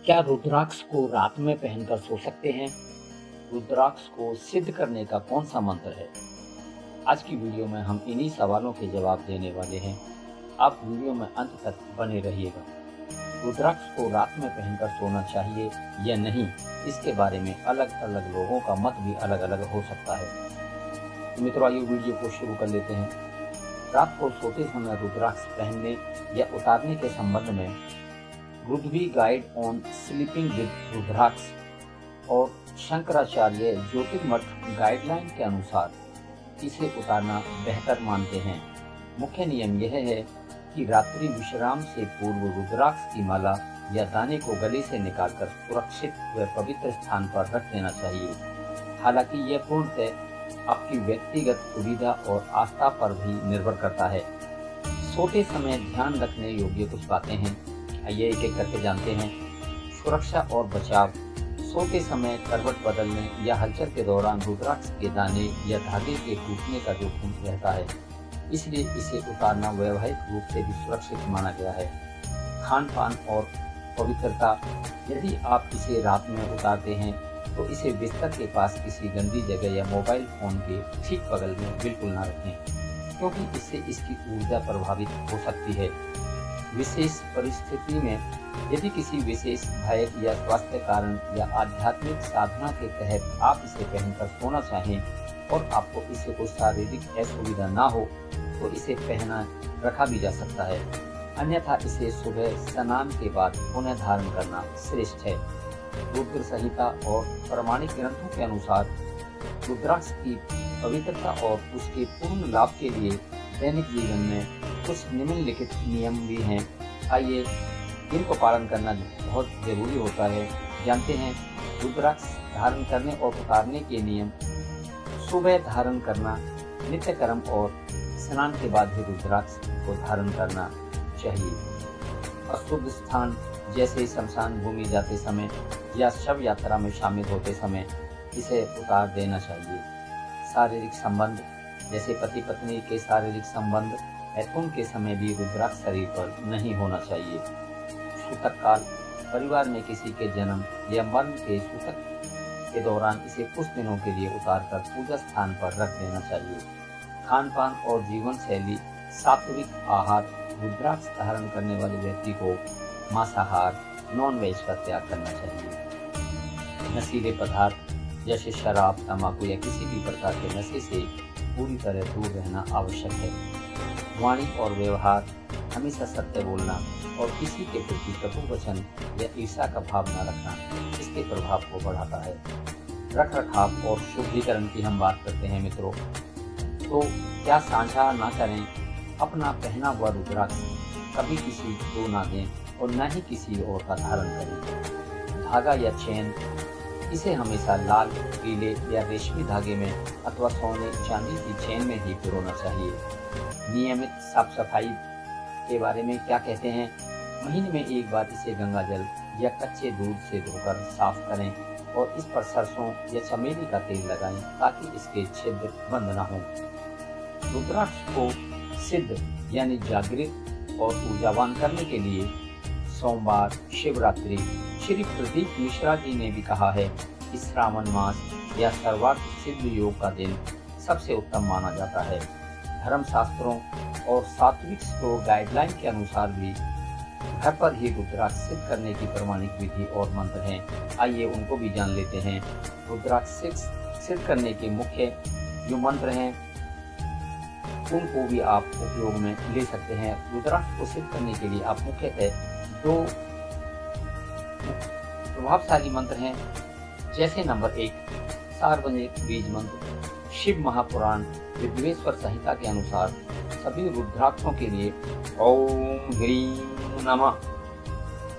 क्या रुद्राक्ष को रात में पहनकर सो सकते हैं? रुद्राक्ष को सिद्ध करने का कौन सा मंत्र है? आज की वीडियो में हम इन्हीं सवालों के जवाब देने वाले हैं। आप वीडियो में अंत तक बने रहिएगा। रुद्राक्ष को रात में पहनकर सोना चाहिए या नहीं, इसके बारे में अलग अलग लोगों का मत भी अलग अलग हो सकता है। तो मित्रों, आइए वीडियो को शुरू कर लेते हैं। रात को सोते समय रुद्राक्ष पहनने या उतारने के संबंध में Rudvi guide on sleeping with रुद्राक्ष और शंकराचार्य ज्योतिर्मठ गाइडलाइन के अनुसार इसे उतारना बेहतर मानते हैं। मुख्य नियम यह है कि रात्रि विश्राम से पूर्व रुद्राक्ष की माला या दाने को गले से निकालकर सुरक्षित व पवित्र स्थान पर रख देना चाहिए। हालांकि यह पूर्णतः आपकी व्यक्तिगत सुविधा और आस्था पर भी निर्भर करता है। सोते समय ध्यान रखने योग्य कुछ बातें हैं, आइए एक एक करके जानते हैं। सुरक्षा और बचाव। सोते समय करवट बदलने या हलचल के दौरान रुद्राक्ष के दाने या धागे के टूटने का जोखिम रहता है, इसलिए इसे उतारना वैवाहिक रूप से भी सुरक्षित माना गया है। खान पान और पवित्रता। यदि आप इसे रात में उतारते हैं तो इसे बिस्तर के पास किसी गंदी जगह या मोबाइल फोन के ठीक बगल में बिल्कुल ना रखें, क्योंकि इससे इसकी ऊर्जा प्रभावित हो सकती है। विशेष परिस्थिति में यदि किसी विशेष भय या स्वास्थ्य कारण या आध्यात्मिक साधना के तहत आप इसे पहनकर सोना चाहें और आपको इससे कोई शारीरिक असुविधा ना हो तो इसे पहना रखा भी जा सकता है। अन्यथा इसे सुबह स्नान के बाद पुनः धारण करना श्रेष्ठ है। रुद्र संहिता और प्रमाणिक ग्रंथों के अनुसार रुद्राक्ष की पवित्रता और उसके पूर्ण लाभ के लिए दैनिक जीवन में कुछ निम्नलिखित नियम भी हैं। आइए इनको पालन करना बहुत जरूरी होता है। जानते हैं रुद्राक्ष धारण करने और उतारने के नियम। सुबह धारण करना नित्य कर्म और स्नान के बाद ही रुद्राक्ष को धारण करना चाहिए। अशुद्ध स्थान जैसे शमशान भूमि जाते समय या शव यात्रा में शामिल होते समय इसे उतार देना चाहिए। शारीरिक संबंध जैसे पति पत्नी के शारीरिक संबंध मैथुन के समय भी रुद्राक्ष शरीर पर नहीं होना चाहिए। सूतक काल परिवार में किसी के जन्म या मरण के सूतक के दौरान इसे कुछ दिनों के लिए उतारकर पूजा स्थान पर रख देना चाहिए। खान पान और जीवन शैली। सात्विक आहार। रुद्राक्ष धारण करने वाले व्यक्ति को मांसाहार नॉन वेज का त्याग करना चाहिए। नशीले पदार्थ जैसे शराब, तंबाकू या किसी भी प्रकार के नशे से पूरी तरह दूर रहना आवश्यक है। वाणी और व्यवहार। हमेशा सत्य बोलना और किसी के प्रति कटु वचन या ईर्ष्या का भाव न रखना इसके प्रभाव को बढ़ाता है। रख रखाव और शुद्धिकरण की हम बात करते हैं मित्रों, तो क्या साझा ना करें। अपना पहना हुआ रुद्राक्ष कभी किसी को ना दें और न ही किसी और का धारण करें। धागा या चेन। इसे हमेशा लाल, पीले या रेशमी धागे में अथवा सोने चांदी की चेन में ही पिरोना चाहिए। नियमित साफ सफाई के बारे में क्या कहते हैं। महीने में एक बार इसे गंगा जल या कच्चे दूध से धोकर साफ करें और इस पर सरसों या चमेली का तेल लगाएं ताकि इसके छिद्र बंद न हो। रुद्राक्ष को सिद्ध यानी जागृत और ऊर्जावान करने के लिए सोमवार, शिवरात्रि। श्री प्रदीप मिश्रा जी ने भी कहा है कि श्रावण मास या सर्वार्थ सिद्ध योग का दिन सबसे उत्तम माना जाता है। धर्म शास्त्रों और सात्विक स्टोर गाइडलाइन के अनुसार भी घर पर ही रुद्राक्ष सिद्ध करने की प्रमाणिक विधि और मंत्र हैं। आइए उनको भी जान लेते हैं। रुद्राक्ष सिद्ध करने के मुख्य जो मंत्र हैं उनको भी आप उपयोग में ले सकते हैं। रुद्राक्ष को सिद्ध करने के लिए आप मुख्यतः दो प्रभावशाली मंत्र हैं, जैसे नंबर 1 सार्वजनिक बीज मंत्र। शिव महापुराण विद्वेश्वर संहिता के अनुसार सभी रुद्राक्षों के लिए ओम ह्रीं नमः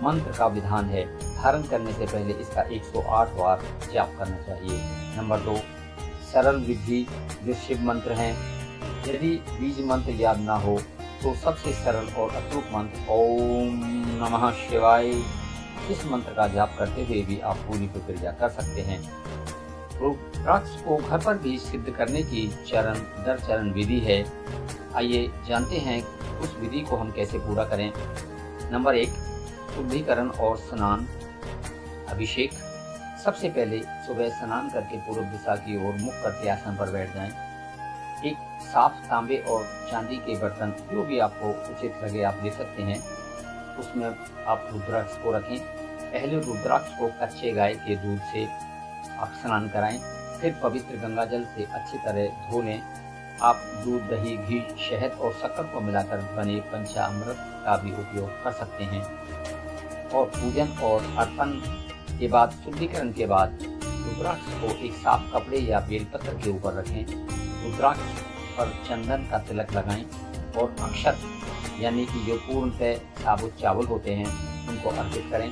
मंत्र का विधान है। धारण करने से पहले इसका 108 बार जाप करना चाहिए। नंबर 2 सरल विधि जो शिव मंत्र हैं। यदि बीज मंत्र याद ना हो तो सबसे सरल और अचूक मंत्र ओम नमः शिवाय, इस मंत्र का जाप करते हुए भी आप पूरी प्रक्रिया कर सकते हैं। रुद्राक्ष को घर पर भी सिद्ध करने की चरण दर चरण विधि है। आइए जानते हैं उस विधि को हम कैसे पूरा करें। नंबर 1 शुद्धिकरण और स्नान। अभिषेक। सबसे पहले सुबह स्नान करके पूर्व दिशा की ओर मुख करके आसन पर बैठ जाएं। एक साफ तांबे और चांदी के बर्तन, जो भी आपको उचित लगे आप ले सकते हैं, उसमें आप रुद्राक्ष को रखें। पहले रुद्राक्ष को कच्चे गाय के दूध से आप स्नान कराएं, फिर पवित्र गंगा जल से अच्छी तरह धो लें। आप दूध, दही, घी, शहद और शक्कर को मिलाकर बने पंचामृत का भी उपयोग कर सकते हैं। और पूजन और अर्पण के बाद, शुद्धिकरण के बाद रुद्राक्ष को एक साफ कपड़े या बेलपत्र के ऊपर रखें। रुद्राक्ष पर चंदन का तिलक लगाएं और अक्षत यानी कि जो पूर्णतः साबुत चावल होते हैं उनको अर्पित करें।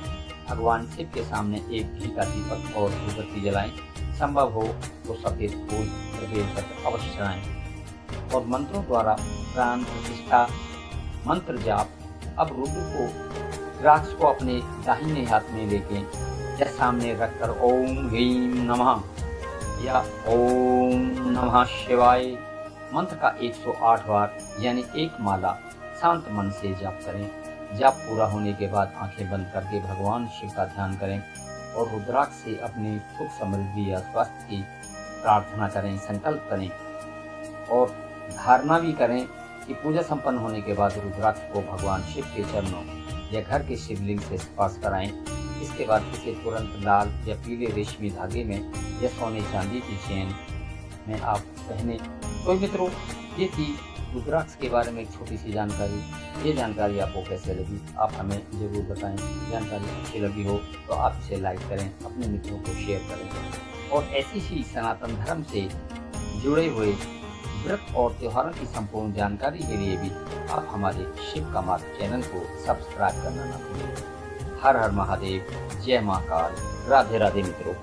भगवान शिव के सामने एक घी का दीपक और धूपबत्ती जलाएं। संभव हो तो सफेद फूल या बेलपत्र अवश्य चढ़ाएं और मंत्रों द्वारा प्राण प्रतिष्ठा मंत्र जाप। अब रुद्राक्ष को अपने दाहिने हाथ में लेके या सामने रखकर ओम ह्रीं नमः या ओम नमः शिवाय मंत्र का 108 बार यानी एक माला शांत मन से जाप करें। जाप पूरा होने के बाद आंखें बंद करके भगवान शिव का ध्यान करें और रुद्राक्ष से अपनी सुख, समृद्धि या स्वास्थ्य की प्रार्थना करें, संकल्प करें और धारणा भी करें कि पूजा संपन्न होने के बाद रुद्राक्ष को भगवान शिव के चरणों या घर के शिवलिंग से स्पर्श कराएं। इसके बाद इसे तुरंत लाल या पीले रेशमी धागे में या सोने चांदी की चेन में आप पहने। तो मित्रों, ये थी रुद्राक्ष के बारे में एक छोटी सी जानकारी। ये जानकारी आपको कैसे लगी आप हमें ज़रूर बताएं। जानकारी अच्छी लगी हो तो आप इसे लाइक करें, अपने मित्रों को शेयर करें और ऐसी ही सनातन धर्म से जुड़े हुए व्रत और त्योहारों की संपूर्ण जानकारी के लिए भी आप हमारे शिव का मार्ग चैनल को सब्सक्राइब करना न भूलें। हर हर महादेव, जय महाकाल, राधे राधे मित्रों।